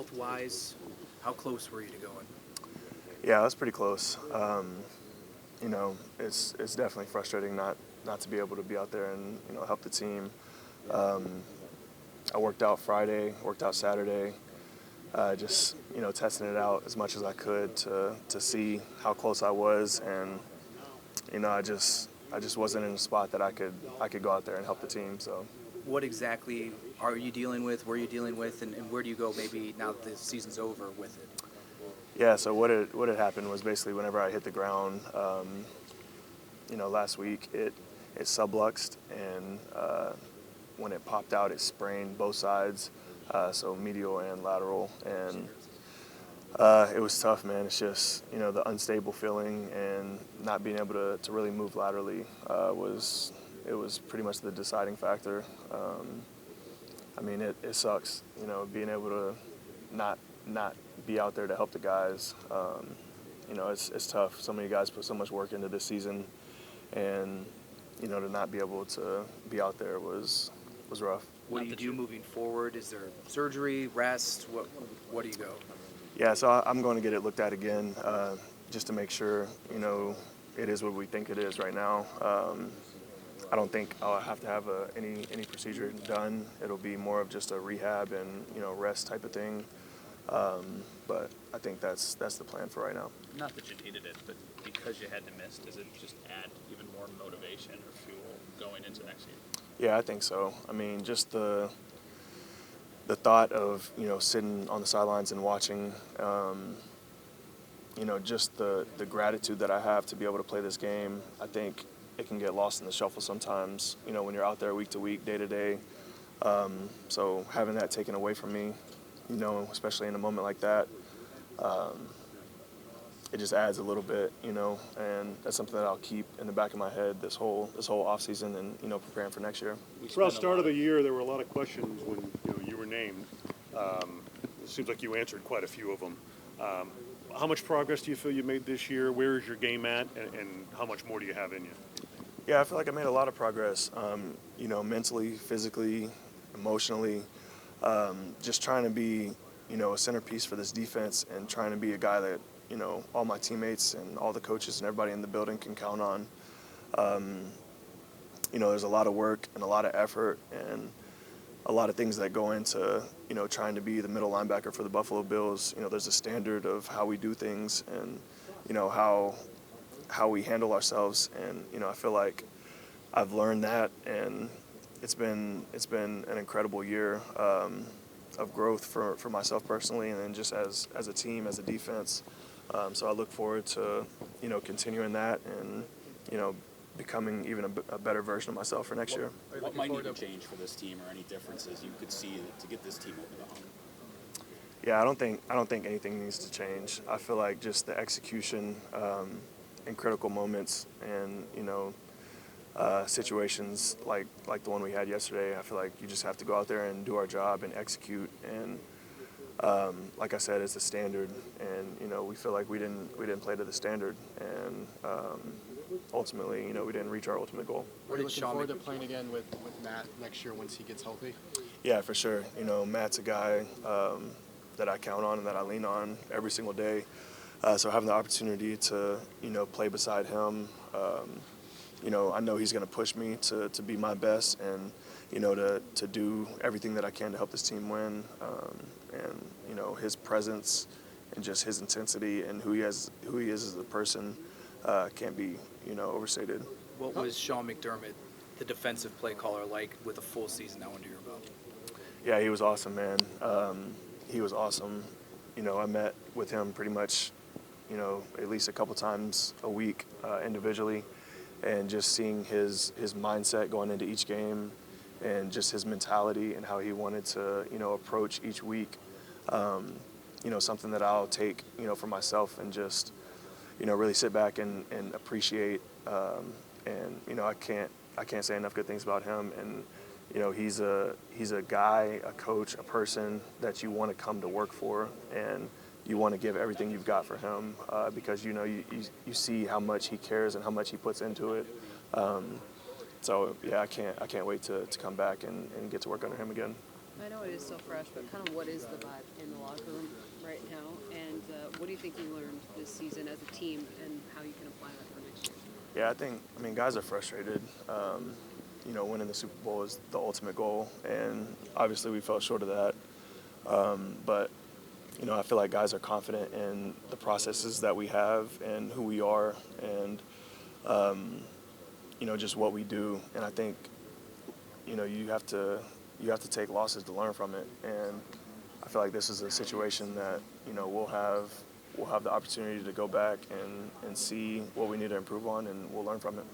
health-wise, how close were you to going? Yeah, that's pretty close. It's definitely frustrating not to be able to be out there and help the team. I worked out Friday, worked out Saturday, just testing it out as much as I could to see how close I was, and I just wasn't in a spot that I could go out there and help the team. So. What exactly are you dealing with? Were you dealing with, and where do you go maybe now that the season's over with it? Yeah, so what had happened was basically whenever I hit the ground, last week it subluxed, and when it popped out, it sprained both sides, so medial and lateral, and it was tough, man. It's just the unstable feeling and not being able to really move laterally was pretty much the deciding factor. It sucks, being able to not be out there to help the guys. It's tough. So many guys put so much work into this season, and to not be able to be out there was rough. What do you do moving forward? Is there surgery, rest? What do you go? Yeah, so I'm going to get it looked at again, just to make sure it is what we think it is right now. I don't think I'll have to have any procedure done. It'll be more of just a rehab and rest type of thing. But I think that's the plan for right now. Not that you needed it, but because you had to miss, does it just add even more motivation or fuel going into next year? Yeah, I think so. Just the thought of sitting on the sidelines and watching, just the gratitude that I have to be able to play this game. I think it can get lost in the shuffle sometimes, when you're out there week to week, day to day. So having that taken away from me, especially in a moment like that, it just adds a little bit, and that's something that I'll keep in the back of my head this whole offseason and, preparing for next year. Throughout the start of the year, there were a lot of questions when you were named. It seems like you answered quite a few of them. How much progress do you feel you made this year? Where is your game at, and how much more do you have in you? Yeah, I feel like I made a lot of progress, mentally, physically, emotionally, just trying to be, a centerpiece for this defense and trying to be a guy that, all my teammates and all the coaches and everybody in the building can count on. There's a lot of work and a lot of effort and a lot of things that go into, trying to be the middle linebacker for the Buffalo Bills. There's a standard of how we do things and, how we handle ourselves. And, I feel like I've learned that, and it's been an incredible year of growth for myself personally, and then just as a team, as a defense. So I look forward to, continuing that and, becoming even a better version of myself for next year. What might need to change for this team, or any differences you could see to get this team over the hump? Yeah, I don't think anything needs to change. I feel like just the execution in critical moments and situations like the one we had yesterday. I feel like you just have to go out there and do our job and execute. And like I said, it's a standard, and we feel like we didn't play to the standard, and ultimately, we didn't reach our ultimate goal. Are you looking forward to playing again with Matt next year once he gets healthy? Yeah, for sure. Matt's a guy that I count on and that I lean on every single day. So having the opportunity to, play beside him, I know he's going to push me to be my best and, to do everything that I can to help this team win. And his presence and just his intensity and who he is as a person can't be, overstated. What was Shawn McDermott, the defensive play caller, like with a full season now under your belt? Yeah, he was awesome, man. He was awesome. I met with him pretty much, at least a couple times a week individually, and just seeing his mindset going into each game and just his mentality and how he wanted to, approach each week. Something that I'll take, for myself and just, really sit back and appreciate. And, I can't say enough good things about him. And, he's a guy, a coach, a person that you want to come to work for, and you want to give everything you've got for him because, you see how much he cares and how much he puts into it. So, yeah, I can't wait to come back and get to work under him again. I know it is so fresh, but kind of what is the vibe in the locker room think you learned this season as a team and how you can apply that for next year? Yeah, I mean, guys are frustrated. You know, winning the Super Bowl is the ultimate goal, and obviously we fell short of that. But, you know, I feel like guys are confident in the processes that we have and who we are and, you know, just what we do. And I think, you know, you have to take losses to learn from it. And I feel like this is a situation that, you know, we'll have the opportunity to go back and see what we need to improve on, and we'll learn from it.